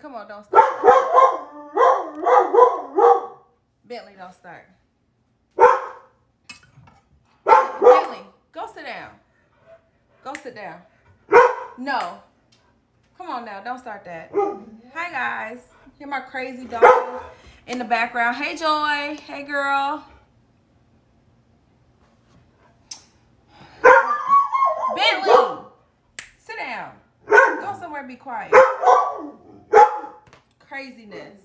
come on, don't start. Bentley, don't start. Bentley, go sit down. Go sit down. No. Come on now, don't start that. Hi guys. Hear my crazy dog in the background. Hey Joy. Hey girl. Bentley, sit down. Go somewhere and be quiet. Craziness.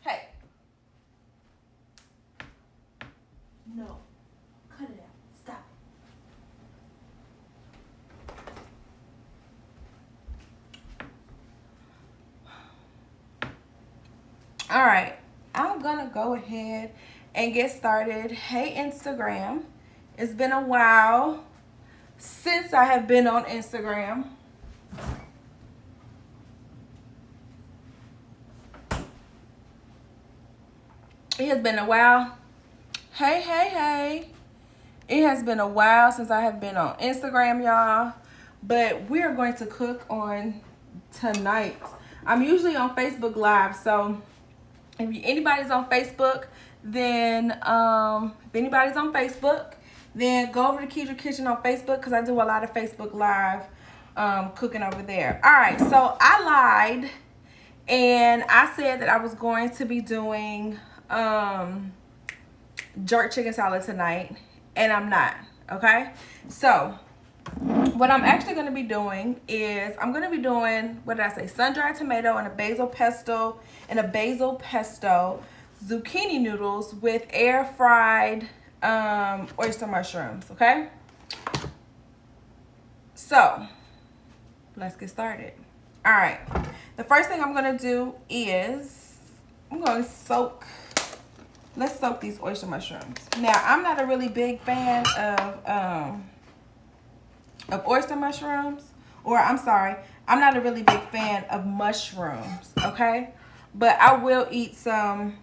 Hey. No. Cut it out. Stop. All right. I'm going to go ahead and get started. Hey, Instagram. It's been a while since I have been on Instagram. It has been a while. Hey. It has been a while since I have been on Instagram, y'all. But we are going to cook on tonight. I'm usually on Facebook Live. So if anybody's on Facebook, then go over to Keidra Kitchen on Facebook because I do a lot of Facebook Live cooking over there. All right, so I lied and I said that I was going to be doing jerk chicken salad tonight, and I'm not. Okay, so what I'm actually going to be doing is I'm going to be doing, what did I say, sun-dried tomato and a basil pesto zucchini noodles with air fried oyster mushrooms. Okay, so let's get started. All right, the first thing I'm going to do is let's soak these oyster mushrooms. Now, I'm not a really big fan of oyster mushrooms, or I'm not a really big fan of mushrooms, okay? But I will eat some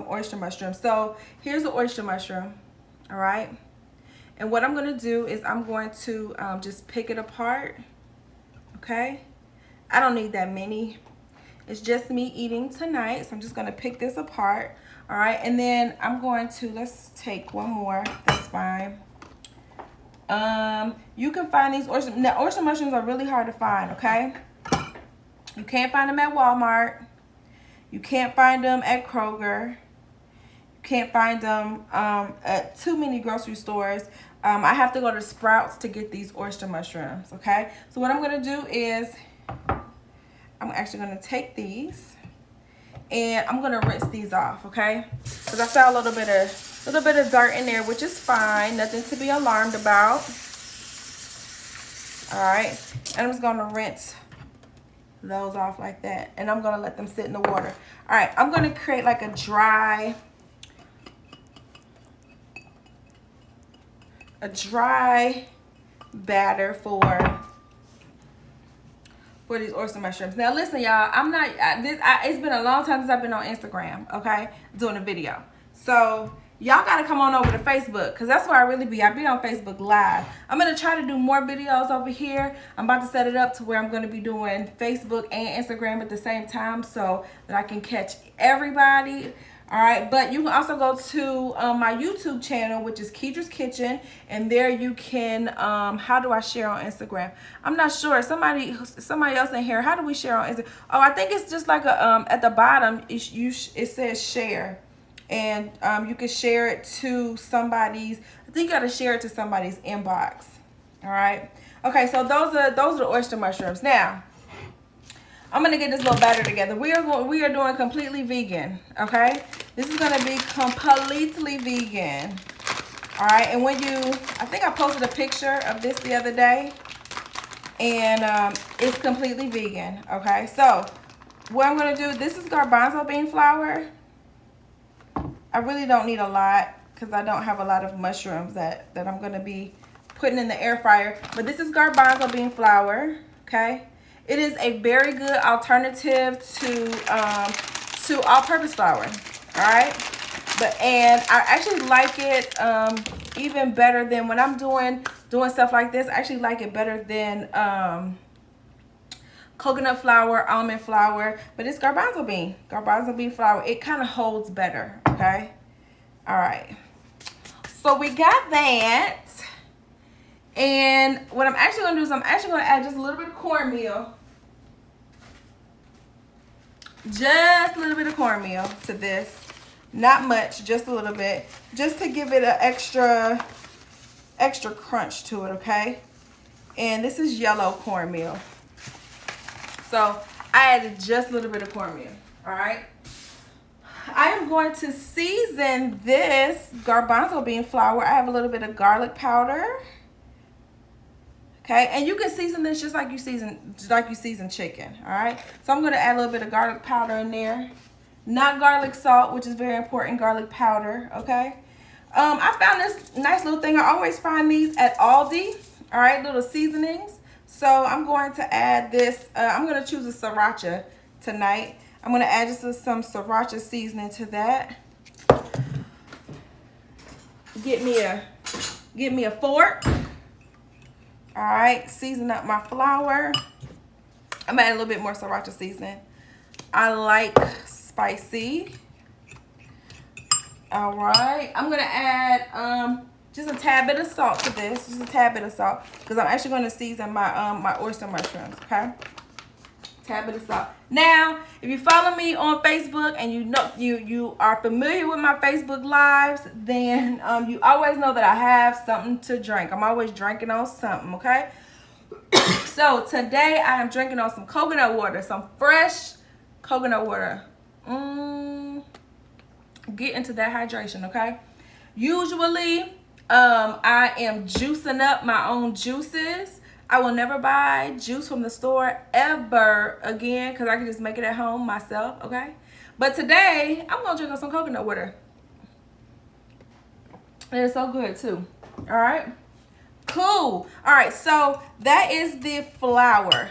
oyster mushrooms. So here's the oyster mushroom, all right? And what I'm gonna do is I'm going to just pick it apart, okay? I don't need that many. It's just me eating tonight, so I'm just gonna pick this apart, all right? And then I'm going to, let's take one more, that's fine. You can find these oyster mushrooms are really hard to find, okay? You can't find them at Walmart. You can't find them at Kroger. You can't find them at too many grocery stores. I have to go to Sprouts to get these oyster mushrooms, okay? So what I'm gonna do is I'm actually gonna take these and I'm gonna rinse these off, okay? Because I saw a little bit of dirt in there, which is fine, nothing to be alarmed about. All right, and I'm just gonna rinse those off like that, and I'm gonna let them sit in the water. All right, I'm gonna create like a dry batter for these oyster mushrooms. Now listen, y'all, it's been a long time since I've been on Instagram, okay, doing a video. So y'all gotta come on over to Facebook, because that's where I really be. I be on Facebook Live. I'm gonna try to do more videos over here. I'm about to set it up to where I'm gonna be doing Facebook and Instagram at the same time so that I can catch everybody. All right, but you can also go to my YouTube channel, which is Keidra's Kitchen, and there you can, how do I share on Instagram? I'm not sure. Somebody else in here, how do we share on Instagram? Oh, I think it's just like a, at the bottom, it says share. And you can share it to somebody's, I think you got to share it to somebody's inbox. All right. Okay, so those are the oyster mushrooms. Now, I'm going to get this little batter together. We are doing completely vegan, okay? This is going to be completely vegan. All right, and I think I posted a picture of this the other day, and it's completely vegan, okay? So, what I'm going to do, this is garbanzo bean flour. I really don't need a lot because I don't have a lot of mushrooms that I'm going to be putting in the air fryer. But this is garbanzo bean flour, okay? It is a very good alternative to all-purpose flour, all right? And I actually like it even better than when I'm doing stuff like this. I actually like it better than coconut flour, almond flour, but it's garbanzo bean flour. It kind of holds better, okay? All right. So we got that. And what I'm actually going to do is I'm actually going to add just a little bit of cornmeal. Just a little bit of cornmeal to this. Not much, just a little bit. Just to give it an extra crunch to it, okay? And this is yellow cornmeal. So I added just a little bit of cornmeal, all right? I am going to season this garbanzo bean flour. I have a little bit of garlic powder. Okay, and you can season this just like you season chicken, all right? So I'm going to add a little bit of garlic powder in there. Not garlic salt, which is very important, garlic powder, okay? I found this nice little thing. I always find these at Aldi, all right, little seasonings. So I'm going to add this. I'm going to choose a sriracha tonight. I'm going to add just some sriracha seasoning to that. Get me a fork. All right, season up my flour. I'm adding a little bit more sriracha seasoning. I like spicy. All right, I'm gonna add just a tad bit of salt to this, just a tad bit of salt, because I'm actually gonna season my my oyster mushrooms. Okay, tad bit of salt. Now, if you follow me on Facebook and you know you are familiar with my Facebook lives, then you always know that I have something to drink. I'm always drinking on something, okay? So today I am drinking on some coconut water, some fresh coconut water. Get into that hydration, okay? Usually, I am juicing up my own juices. I will never buy juice from the store ever again because I can just make it at home myself, okay? But today, I'm going to drink on some coconut water. It is so good, too. All right? Cool. All right, so that is the flour.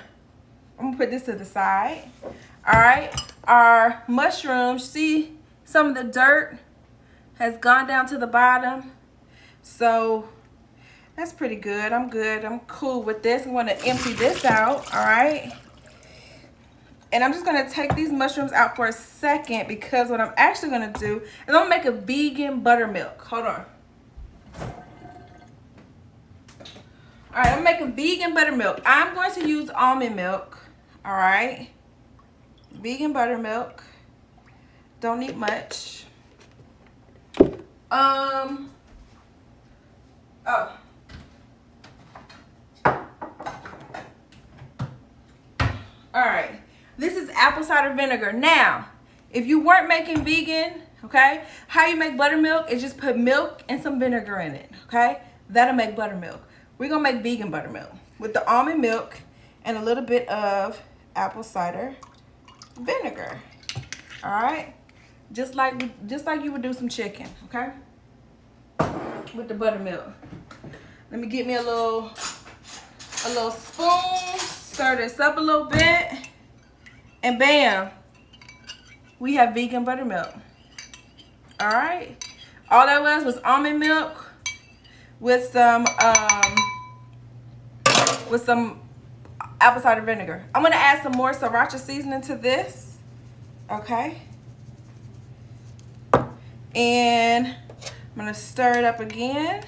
I'm going to put this to the side. All right? Our mushrooms, see some of the dirt has gone down to the bottom. So that's pretty good. I'm good. I'm cool with this. I'm going to empty this out, all right? And I'm just going to take these mushrooms out for a second because what I'm actually going to do is I'm going to make a vegan buttermilk. Hold on. All right, I'm making vegan buttermilk. I'm going to use almond milk, all right? Vegan buttermilk. Don't need much. Oh. All right, this is apple cider vinegar. Now, if you weren't making vegan, okay, how you make buttermilk is just put milk and some vinegar in it, okay? That'll make buttermilk. We're gonna make vegan buttermilk with the almond milk and a little bit of apple cider vinegar. All right, just like you would do some chicken, okay? With the buttermilk. Let me get me a little spoon. Stir this up a little bit, and bam, we have vegan buttermilk. All right, all that was almond milk with some apple cider vinegar. I'm gonna add some more sriracha seasoning to this, okay? And I'm gonna stir it up again.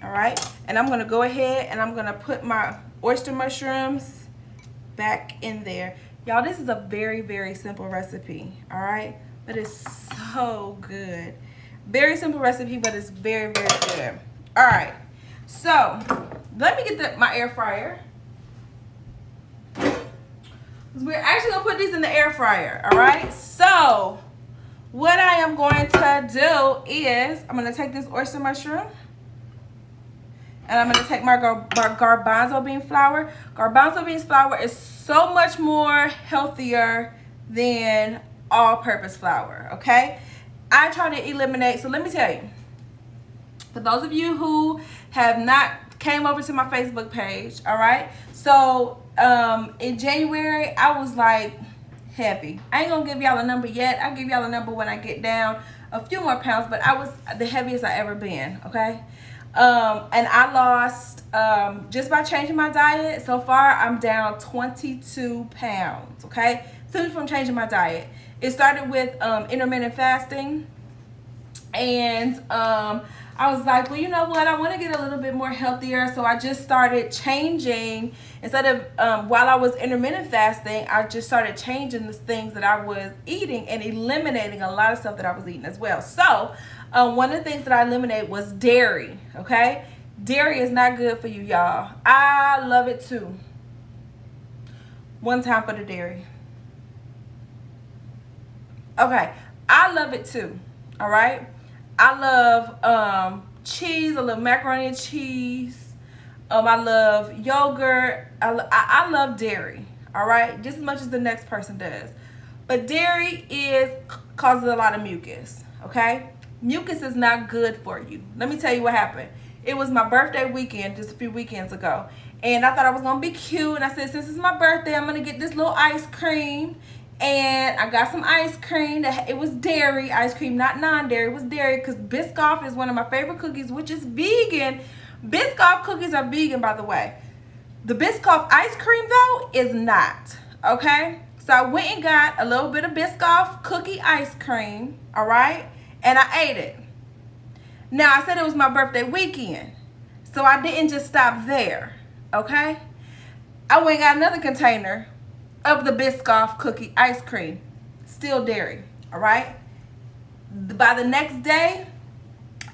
All right, and I'm gonna go ahead and I'm gonna put my oyster mushrooms back in there. Y'all, this is a very, very simple recipe, all right? But it's so good. Very simple recipe, but it's very, very good. All right, so let me get my air fryer. We're actually gonna put these in the air fryer, all right? So what I am going to do is I'm gonna take this oyster mushroom, and I'm going to take my garbanzo bean flour. Garbanzo bean flour is so much more healthier than all-purpose flour, okay? I try to eliminate, so let me tell you. For those of you who have not came over to my Facebook page, all right? So in January, I was like heavy. I ain't going to give y'all a number yet. I'll give y'all a number when I get down a few more pounds, but I was the heaviest I ever been, okay? And I lost, just by changing my diet, so far I'm down 22 pounds, okay? Simply from changing my diet. It started with intermittent fasting. And I was like, well, you know what? I want to get a little bit more healthier. So I just started changing. Instead of, while I was intermittent fasting, I just started changing the things that I was eating and eliminating a lot of stuff that I was eating as well. So one of the things that I eliminated was dairy, okay? Dairy is not good for you, y'all. I love it too. One time for the dairy. Okay, I love it too, all right? I love cheese. I love macaroni and cheese. I love yogurt. I love dairy, all right? Just as much as the next person does. But dairy causes a lot of mucus, okay? Mucus is not good for you. Let me tell you what happened. It was my birthday weekend just a few weekends ago. And I thought I was going to be cute. And I said, since it's my birthday, I'm going to get this little ice cream. And I got some ice cream. It was dairy ice cream, not non-dairy. It was dairy because Biscoff is one of my favorite cookies, which is vegan. Biscoff cookies are vegan, by the way. The Biscoff ice cream, though, is not. Okay? So I went and got a little bit of Biscoff cookie ice cream. All right? And I ate it. Now, I said it was my birthday weekend. So I didn't just stop there. Okay? I went and got another container of the Biscoff cookie ice cream. Still dairy. All right? By the next day,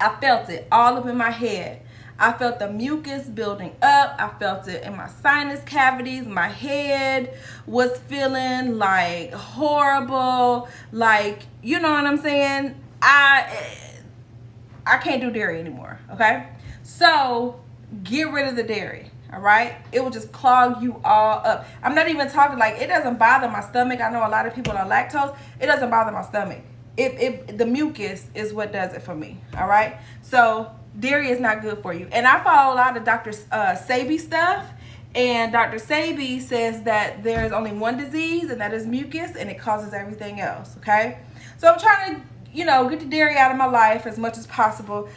I felt it all up in my head. I felt the mucus building up. I felt it in my sinus cavities. My head was feeling like horrible. Like, you know what I'm saying? I can't do dairy anymore, okay? So, get rid of the dairy, all right? It will just clog you all up. I'm not even talking like, it doesn't bother my stomach. I know a lot of people are lactose. It doesn't bother my stomach. The mucus is what does it for me, all right? So, dairy is not good for you. And I follow a lot of Dr. Sebi stuff. And Dr. Sebi says that there's only one disease, and that is mucus, and it causes everything else, okay? So, I'm trying to, get the dairy out of my life as much as possible.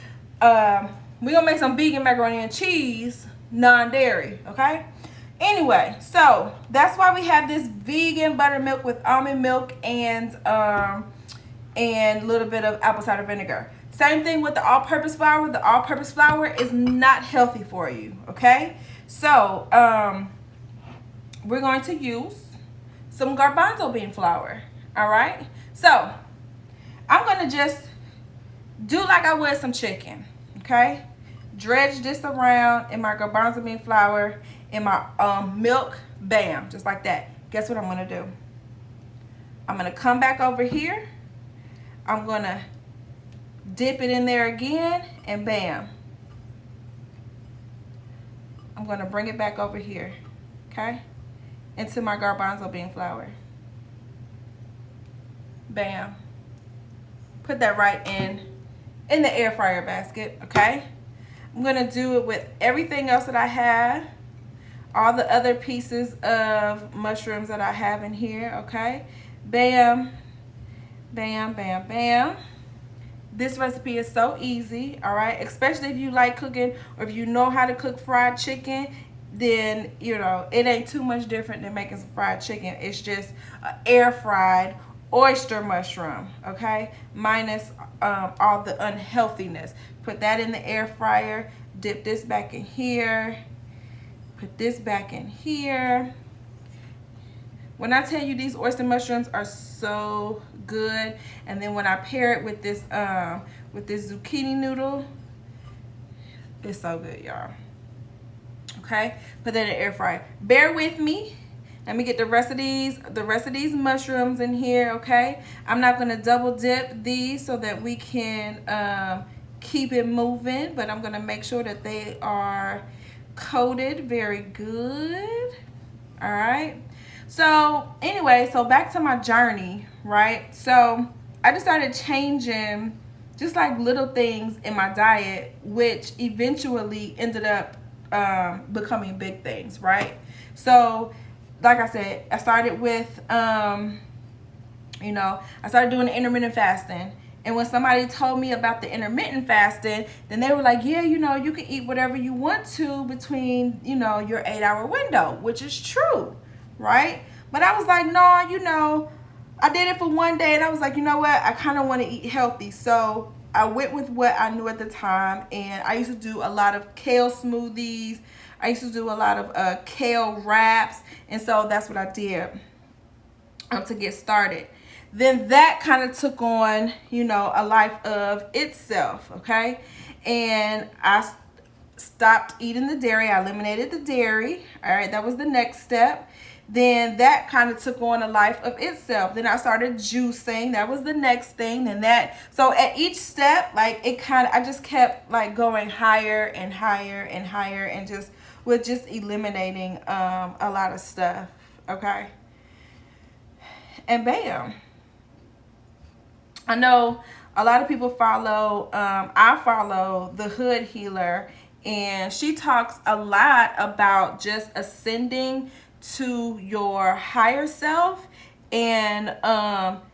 We're going to make some vegan macaroni and cheese, non-dairy, okay? Anyway, so that's why we have this vegan buttermilk with almond milk and a little bit of apple cider vinegar. Same thing with the all-purpose flour. The all-purpose flour is not healthy for you, okay? So, we're going to use some garbanzo bean flour, all right? So, I'm going to just do like I would some chicken, okay? Dredge this around in my garbanzo bean flour, in my milk, bam, just like that. Guess what I'm going to do? I'm going to come back over here. I'm going to dip it in there again, and bam. I'm going to bring it back over here, okay? Into my garbanzo bean flour. Bam. Put that right in the air fryer basket, okay? I'm going to do it with everything else that I have. All the other pieces of mushrooms that I have in here, okay? Bam. Bam, bam, bam. This recipe is so easy, all right? Especially if you like cooking, or if you know how to cook fried chicken, then, it ain't too much different than making some fried chicken. It's just air fried oyster mushroom, okay? Minus all the unhealthiness. Put that in the air fryer. Dip this back in here. Put this back in here. When I tell you these oyster mushrooms are so good, and then when I pair it with this zucchini noodle, it's so good, y'all. Okay, put that in the air fryer. Bear with me. Let me get the rest of these mushrooms in here. Okay, I'm not gonna double dip these so that we can keep it moving, but I'm gonna make sure that they are coated very good. All right. So anyway, so back to my journey, right? So I just started changing just like little things in my diet, which eventually ended up becoming big things, right? So like I said, I started with, I started doing intermittent fasting. And when somebody told me about the intermittent fasting, then they were like, yeah, you know, you can eat whatever you want to between, you know, your 8-hour window, which is true, right? But I was like, no, you know, I did it for one day and I was like, you know what? I kind of want to eat healthy. So I went with what I knew at the time. And I used to do a lot of kale smoothies. I used to do a lot of kale wraps. And so that's what I did to get started. Then that kind of took on, you know, a life of itself, okay? And I stopped eating the dairy. I eliminated the dairy. All right, that was the next step. Then that kind of took on a life of itself. Then I started juicing. That was the next thing. Then that, so at each step, like it kind of, I just kept like going higher and higher and higher and just with just eliminating a lot of stuff, okay? And bam. I know a lot of people follow, I follow the Hood Healer, and she talks a lot about just ascending to your higher self and,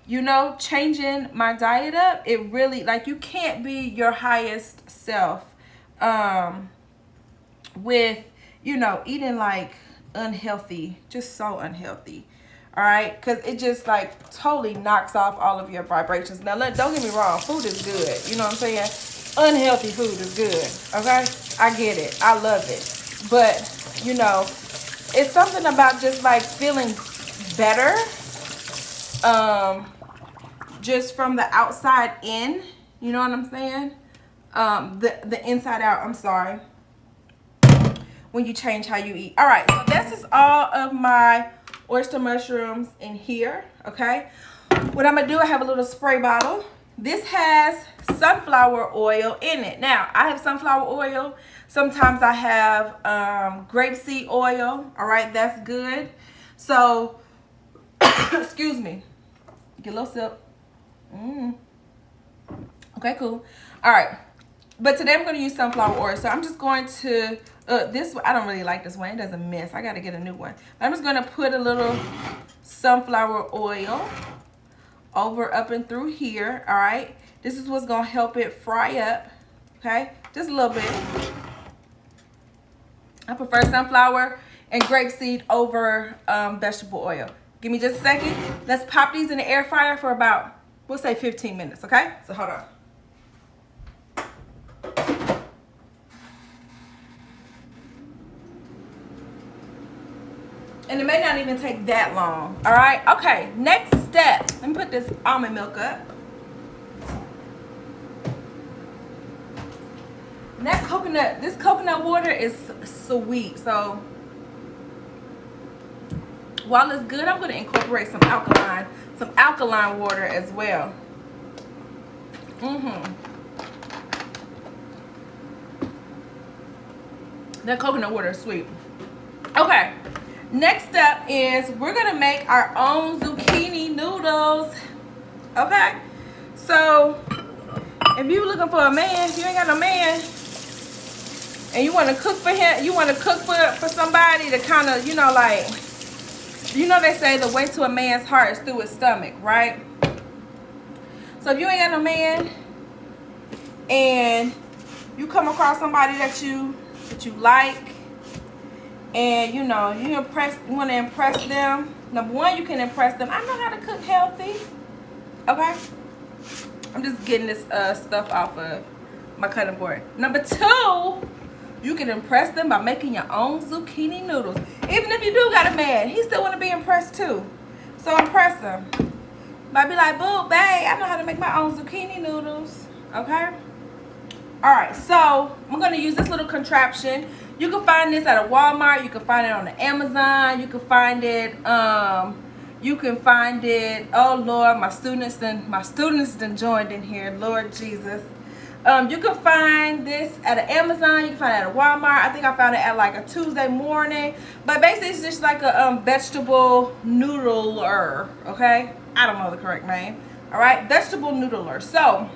you know, changing my diet up. It really, like, you can't be your highest self with, you know, eating like unhealthy, just so unhealthy. All right, because it just like totally knocks off all of your vibrations. Now, don't get me wrong, food is good. You know what I'm saying? Unhealthy food is good, okay? I get it. I love it. But, you know, it's something about just like feeling better just from the outside in. You know what I'm saying? The inside out, I'm sorry. When you change how you eat. All right, so this is all of my oyster mushrooms in here, okay? What I'm gonna do, I have a little spray bottle. This has sunflower oil in it. Now, I have sunflower oil. Sometimes I have grapeseed oil, all right? That's good. So, excuse me. Get a little sip. Okay, cool. All right. But today I'm going to use sunflower oil. So I'm just going to, this, I don't really like this one. It doesn't miss. I got to get a new one. I'm just going to put a little sunflower oil over, up and through here. All right. This is what's going to help it fry up. Okay. Just a little bit. I prefer sunflower and grapeseed over vegetable oil. Give me just a second. Let's pop these in the air fryer for about, we'll say 15 minutes. Okay. So hold on. And it may not even take that long. All right. Okay. Next step. Let me put this almond milk up. And that coconut, this coconut water is sweet. So while it's good, I'm going to incorporate some alkaline water as well. That coconut water is sweet. Okay. Next step is we're going to make our own zucchini noodles. Okay. So if you're looking for a man, if you ain't got no man, and you want to cook for him, you want to cook for somebody to kind of, you know, like, you know, they say the way to a man's heart is through his stomach, right? So if you ain't got no man and you come across somebody that you like, and you know, you want to impress them. Number one, you can impress them. I know how to cook healthy. Okay. I'm just getting this stuff off of my cutting board. Number two, you can impress them by making your own zucchini noodles. Even if you do got a man, he still want to be impressed too. So impress him. Might be like, boo, babe, I know how to make my own zucchini noodles. Okay. All right. So I'm going to use this little contraption. You can find this at a Walmart. You can find it on the Amazon. You can find it. Oh Lord, my students done joined in here. Lord Jesus. You can find this at an Amazon. You can find it at a Walmart. I think I found it at like a Tuesday morning. But basically, it's just like a vegetable noodler. Okay, I don't know the correct name. All right, vegetable noodler. So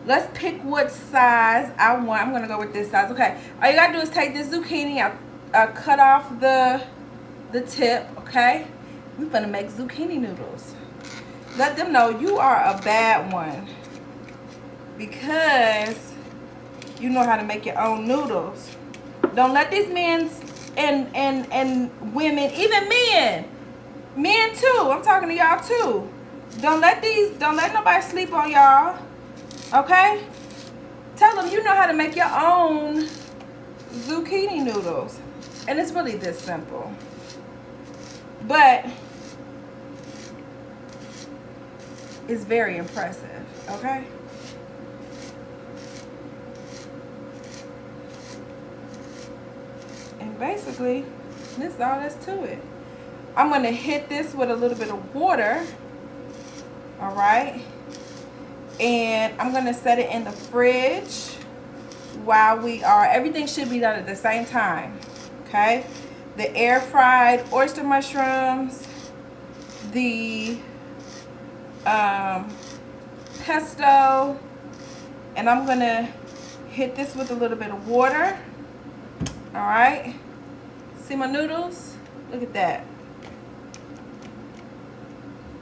let's pick what size I want. I'm gonna go with this size. Okay. All you gotta do is take this zucchini. I cut off the tip. Okay. We're gonna make zucchini noodles. Let them know you are a bad one because you know how to make your own noodles. Don't let these men and women, even men too. I'm talking to y'all too. Don't let nobody sleep on y'all. Okay? Tell them you know how to make your own zucchini noodles. And it's really this simple. But it's very impressive, okay? And basically, this is all that's to it. I'm gonna hit this with a little bit of water, all right? And I'm gonna set it in the fridge while everything should be done at the same time, okay? The air fried oyster mushrooms, the pesto, and I'm gonna hit this with a little bit of water. All right, see my noodles? Look at that.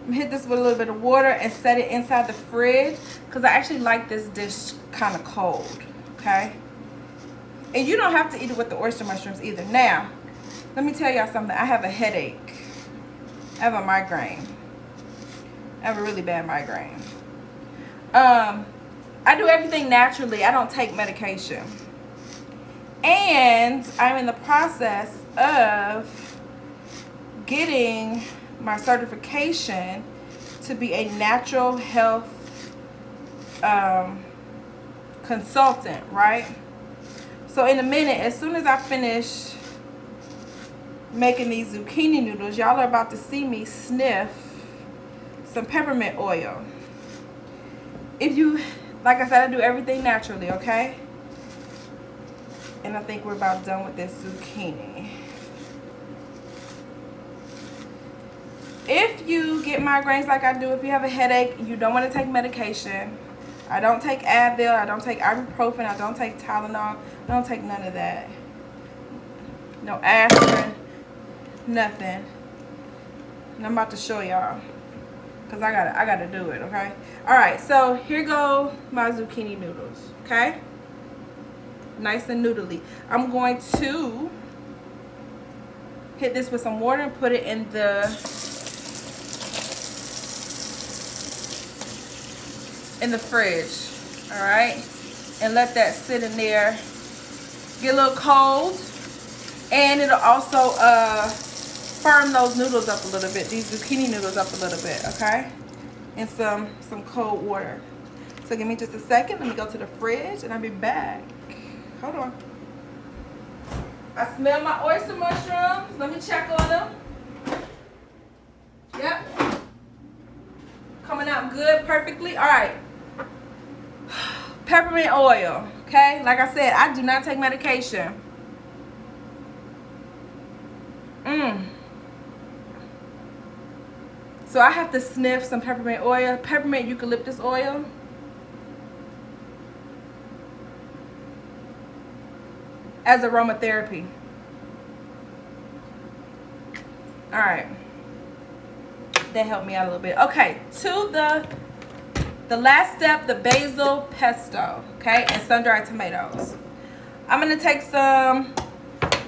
I'm gonna hit this with a little bit of water and set it inside the fridge because I actually like this dish kind of cold, okay? And you don't have to eat it with the oyster mushrooms either. Now, let me tell y'all something. I have a headache. I have a migraine. I have a really bad migraine. I do everything naturally. I don't take medication. And I'm in the process of getting my certification to be a natural health consultant, right? So in a minute, as soon as I finish making these zucchini noodles, y'all are about to see me sniff some peppermint oil. If you, like I said, I do everything naturally, okay? And I think we're about done with this zucchini. If you get migraines like I do, if you have a headache, you don't want to take medication. I don't take Advil, I don't take ibuprofen, I don't take Tylenol, I don't take none of that. No aspirin, nothing. And I'm about to show y'all, because I gotta do it, okay? Alright, so here go my zucchini noodles, okay? Nice and noodly. I'm going to hit this with some water and put it in the fridge, all right? And let that sit in there, get a little cold, and it'll also firm those noodles up a little bit, these zucchini noodles up a little bit, okay? In some cold water. So give me just a second. Let me go to the fridge and I'll be back. Hold on. I smell my oyster mushrooms. Let me check on them. Yep. Coming out good, perfectly. All right. Peppermint oil. Okay. Like I said, I do not take medication. So I have to sniff some peppermint oil. Peppermint eucalyptus oil. As aromatherapy. All right, that helped me out a little bit. Okay, to the last step, the basil pesto, okay, and sun-dried tomatoes. I'm gonna take some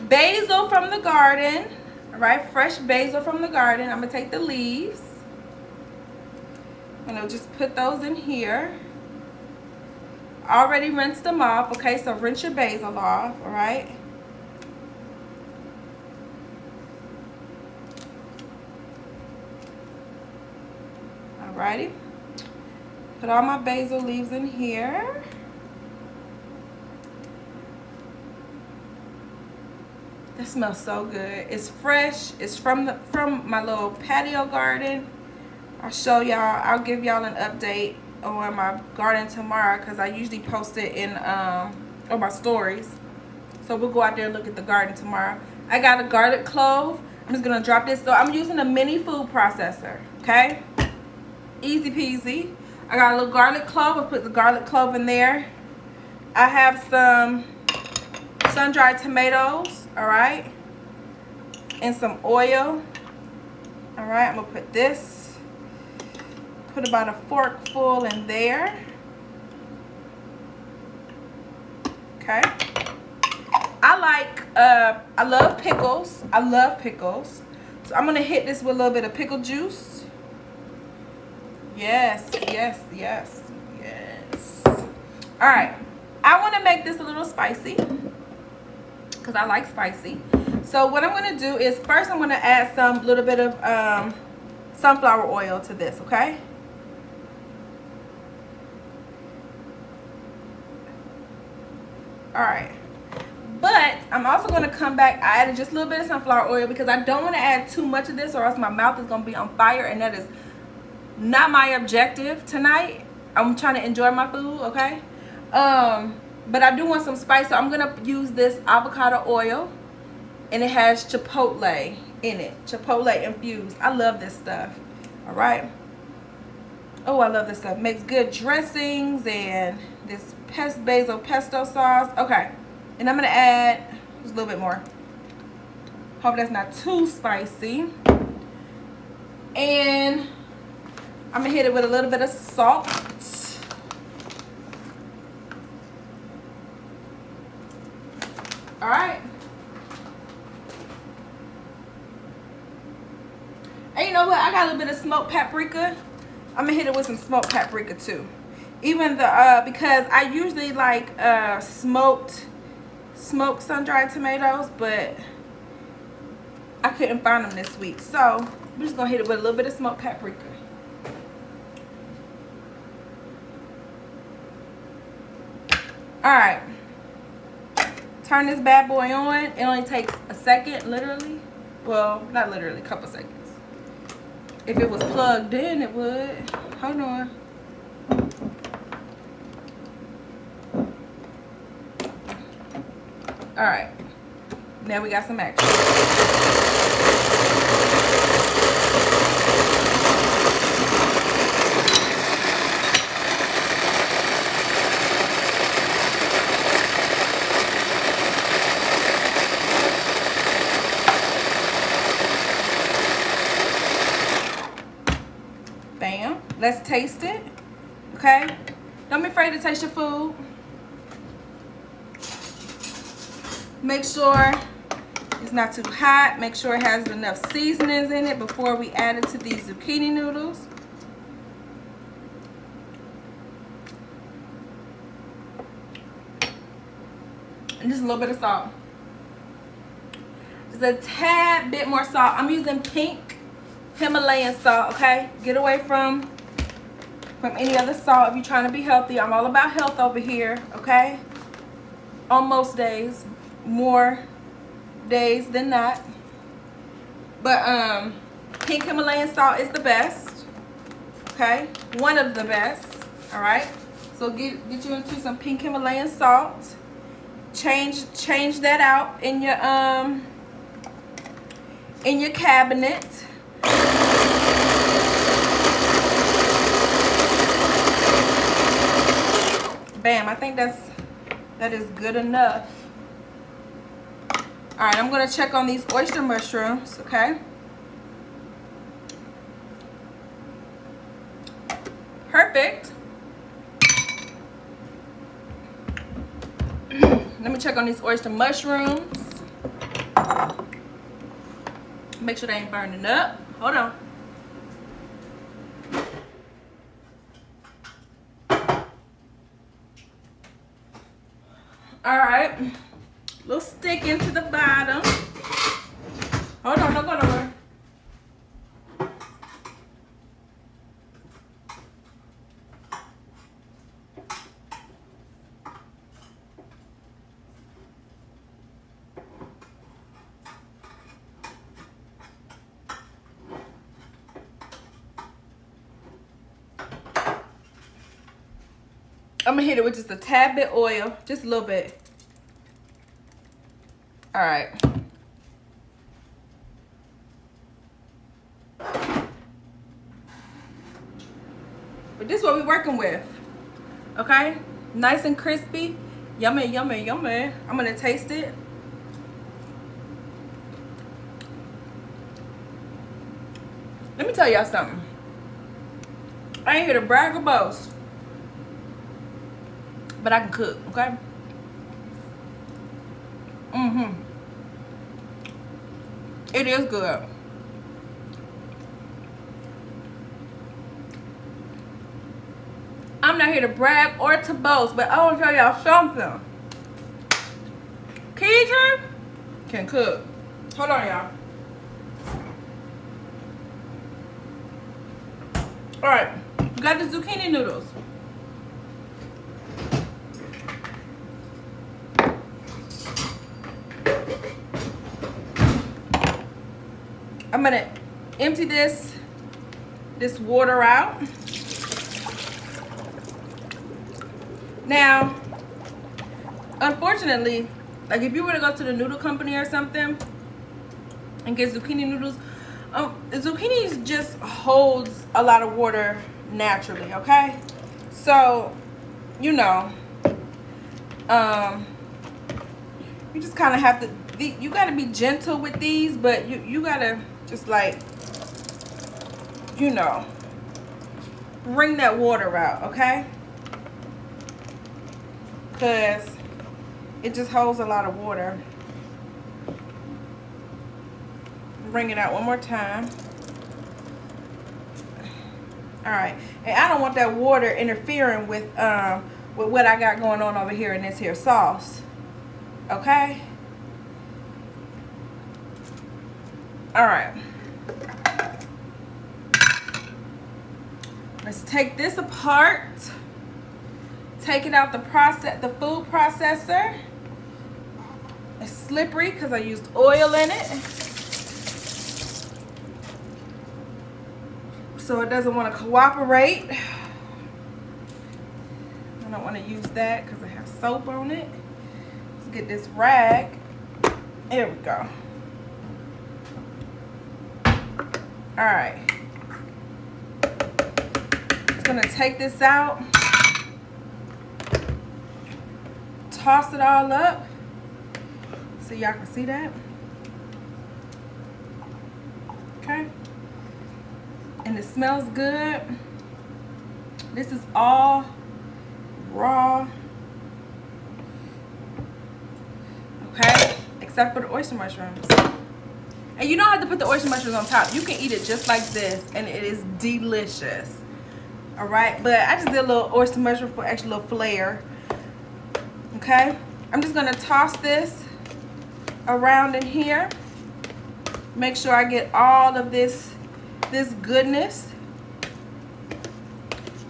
basil from the garden, all right, fresh basil from the garden. I'm gonna take the leaves. I'm gonna just put those in here. Already rinsed them off, okay? So rinse your basil off, all right? Alrighty. Put all my basil leaves in here. That smells so good. It's fresh. It's from my little patio garden. I'll show y'all. I'll give y'all an update on my garden tomorrow because I usually post it in on my stories. So we'll go out there and look at the garden tomorrow. I got a garlic clove. I'm just gonna drop this. So I'm using a mini food processor, okay? Easy peasy. I got a little garlic clove. I'll put the garlic clove in there. I have some sun-dried tomatoes, all right? And some oil. All right, I'm gonna put this put about a forkful in there. Okay. I love pickles. I love pickles. So I'm gonna hit this with a little bit of pickle juice. Yes, yes, yes, yes. All right. I want to make this a little spicy because I like spicy. So what I'm gonna do is first I'm gonna add some little bit of sunflower oil to this. Okay. All right. But I'm also going to come back. I added just a little bit of sunflower oil because I don't want to add too much of this or else my mouth is going to be on fire. And that is not my objective tonight. I'm trying to enjoy my food, okay? But I do want some spice. So I'm going to use this avocado oil. And it has chipotle in it. Chipotle infused. I love this stuff. All right. Oh, I love this stuff. Makes good dressings and this basil pesto sauce. Okay. And I'm going to add just a little bit more. Hope that's not too spicy. And I'm going to hit it with a little bit of salt. All right. And you know what? I got a little bit of smoked paprika. I'm going to hit it with some smoked paprika too. Even the, because I usually like smoked sun-dried tomatoes, but I couldn't find them this week. So I'm just gonna hit it with a little bit of smoked paprika. All right, turn this bad boy on. It only takes a second, literally. Well, not literally, a couple seconds. If it was plugged in, it would. Hold on. All right, now we got some action. Bam, let's taste it, okay? Don't be afraid to taste your food. Make sure it's not too hot. Make sure it has enough seasonings in it before we add it to these zucchini noodles. And just a little bit of salt. Just a tad bit more salt. I'm using pink Himalayan salt, okay? Get away from any other salt if you're trying to be healthy. I'm all about health over here, okay? On most days. More days than not, but pink Himalayan salt is the best, okay? One of the best. All right, so get you into some pink Himalayan salt. Change that out in your cabinet. Bam, I think that is good enough. All right, I'm going to check on these oyster mushrooms, okay? Perfect. Let me check on these oyster mushrooms. Make sure they ain't burning up. Hold on. All right. Little stick into the bottom. Hold on, don't go nowhere. I'm gonna hit it with just a tad bit oil, just a little bit. All right. But this is what we're working with. Okay? Nice and crispy. Yummy, yummy, yummy. I'm gonna taste it. Let me tell y'all something. I ain't here to brag or boast, but I can cook, okay? It is good. I'm not here to brag or to boast, but I want to tell y'all something. Kedra can cook. Hold on, y'all. Alright, we got the zucchini noodles. I'm gonna empty this water out. Now, unfortunately, like if you were to go to the noodle company or something and get zucchini noodles, zucchini just holds a lot of water naturally, okay? So, you know, you just kind of have to, you got to be gentle with these, but you got to just like, you know, wring that water out, okay? Because it just holds a lot of water. Wring it out one more time. All right, and I don't want that water interfering with what I got going on over here in this here sauce. Okay. All right. Let's take this apart. Take it out the food processor. It's slippery because I used oil in it. So it doesn't want to cooperate. I don't want to use that because I have soap on it. Let's get this rag. There we go. All right. Just gonna take this out. Toss it all up so y'all can see that. Okay. And it smells good. This is all raw. Okay, except for the oyster mushrooms. And you don't have to put the oyster mushrooms on top. You can eat it just like this and it is delicious. All right, but I just did a little oyster mushroom for extra little flair. Okay, I'm just gonna toss this around in here. Make sure I get all of this goodness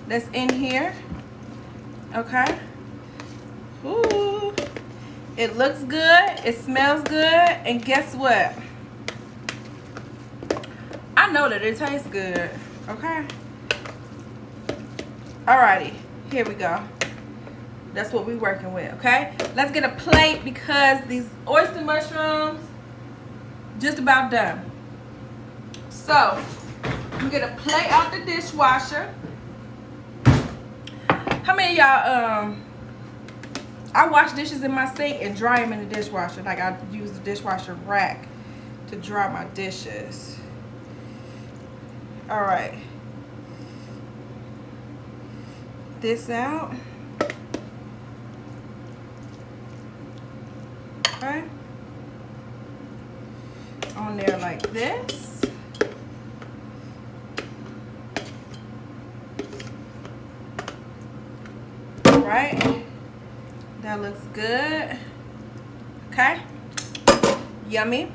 that's in here. Okay. Ooh, it looks good, it smells good, and guess what? I know that it tastes good. Okay. Alrighty, here we go. That's what we're working with, okay? Let's get a plate because these oyster mushrooms just about done. So, you get a plate out the dishwasher. How many of y'all, I wash dishes in my sink and dry them in the dishwasher. Like I use the dishwasher rack to dry my dishes. All right. This out. Okay. On there like this. All right. That looks good. Okay. Yummy.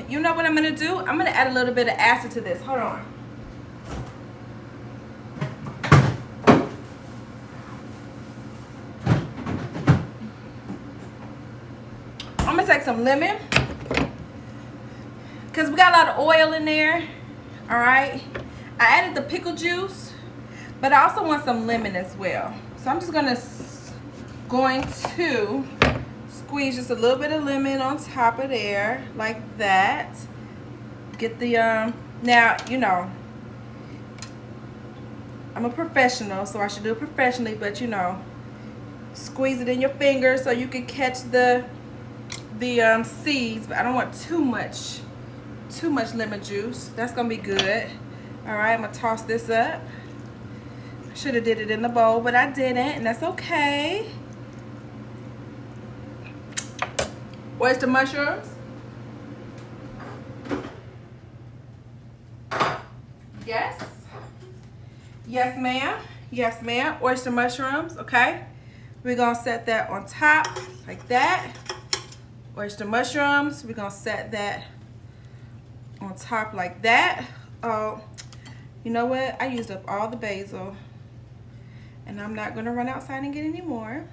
You know what I'm gonna do? I'm gonna add a little bit of acid to this. Hold on. I'm gonna take some lemon because we got a lot of oil in there. All right. I added the pickle juice, but I also want some lemon as well. So I'm just going to squeeze just a little bit of lemon on top of there like that. Get the now, you know, I'm a professional, so I should do it professionally, but you know, squeeze it in your fingers so you can catch the seeds, but I don't want too much lemon juice. That's gonna be good. All right, I'm gonna toss this up. Should have did it in the bowl, but I didn't, and that's okay. Oyster mushrooms. Yes. Yes, ma'am. Yes, ma'am. Oyster mushrooms, okay? We're gonna set that on top like that. Oyster mushrooms, we're gonna set that on top like that. Oh, you know what? I used up all the basil, and I'm not gonna run outside and get any more.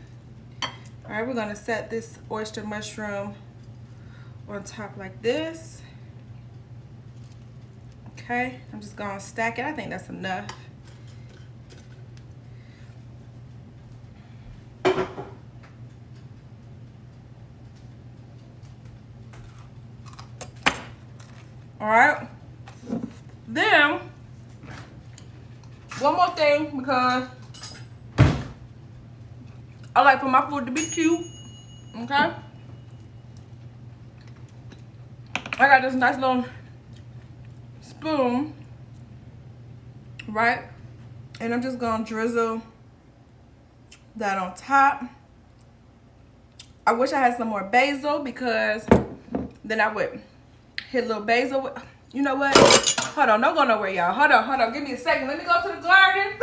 All right, we're gonna set this oyster mushroom on top like this. Okay, I'm just gonna stack it. I think that's enough. All right, then one more thing, because I like for my food to be cute, okay? I got this nice little spoon, right? And I'm just gonna drizzle that on top. I wish I had some more basil, because then I would hit a little basil with, you know what? Hold on, don't go nowhere, y'all. Hold on, give me a second. Let me go to the garden.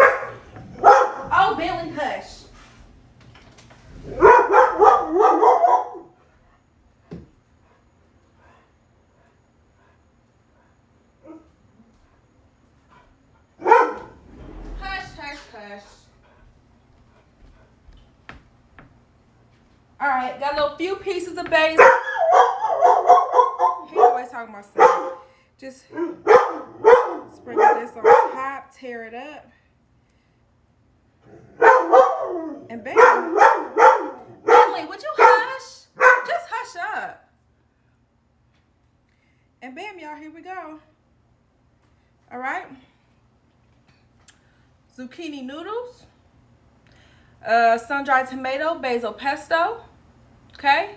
Oh, Billy, hush. Hush. All right, got a little few pieces of basil. He always talking about stuff. Just sprinkle this on top, tear it up, and bam. Billy, would you hush? Just hush up. And bam, y'all, here we go. All right. Zucchini noodles, sun-dried tomato, basil pesto, okay?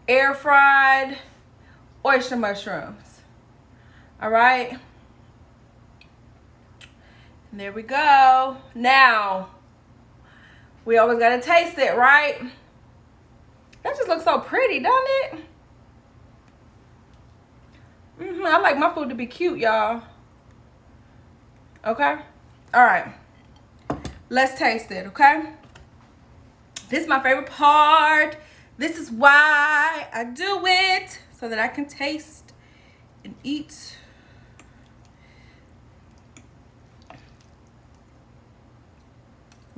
Air fried oyster mushrooms. All right. And there we go. Now, we always gotta taste it, right? That just looks so pretty, doesn't it? I like my food to be cute, y'all. Okay? All right. Let's taste it, okay? This is my favorite part. This is why I do it, so that I can taste and eat.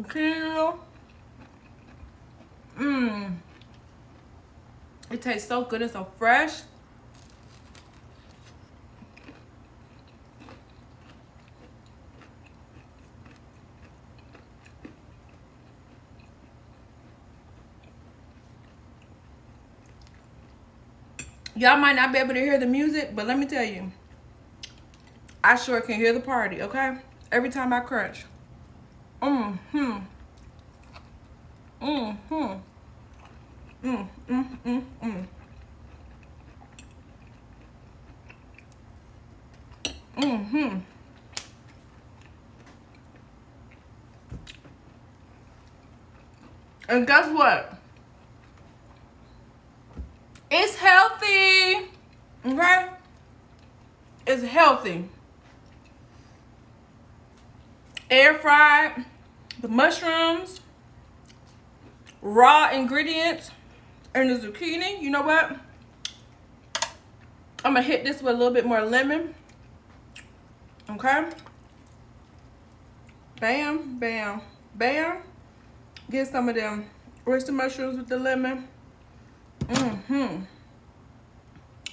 Okay. It tastes so good and so fresh. Y'all might not be able to hear the music, but let me tell you, I sure can hear the party, okay? Every time I crunch. And guess what? It's healthy, okay? It's healthy. Air fried, the mushrooms, raw ingredients, and the zucchini. You know what? I'm gonna hit this with a little bit more lemon, okay? Bam, bam, bam. Get some of them oyster mushrooms with the lemon.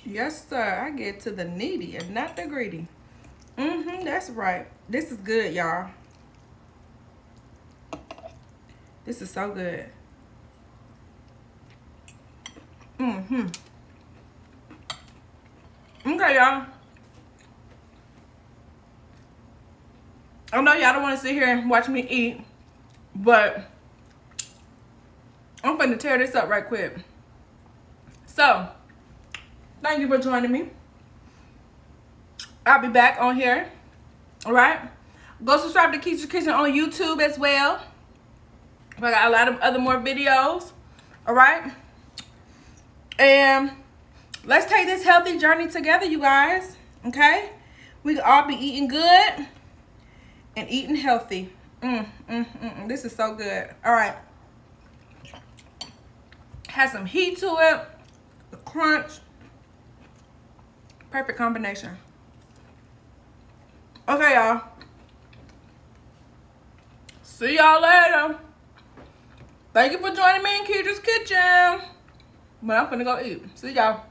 Yes, sir. I get to the needy and not the greedy. That's right. This is good, y'all. This is so good. Okay, y'all. I know y'all don't want to sit here and watch me eat, but I'm finna tear this up right quick. So, thank you for joining me. I'll be back on here All right. Go subscribe to Keisha's Kitchen on YouTube as well. I got a lot of other more videos. All right. And let's take this healthy journey together, you guys. Okay. We can all be eating good and eating healthy. This is so good. All right. Has some heat to it. The crunch. Perfect combination. Okay, y'all. See y'all later. Thank you for joining me in Keisha's Kitchen. But I'm finna go eat. See y'all.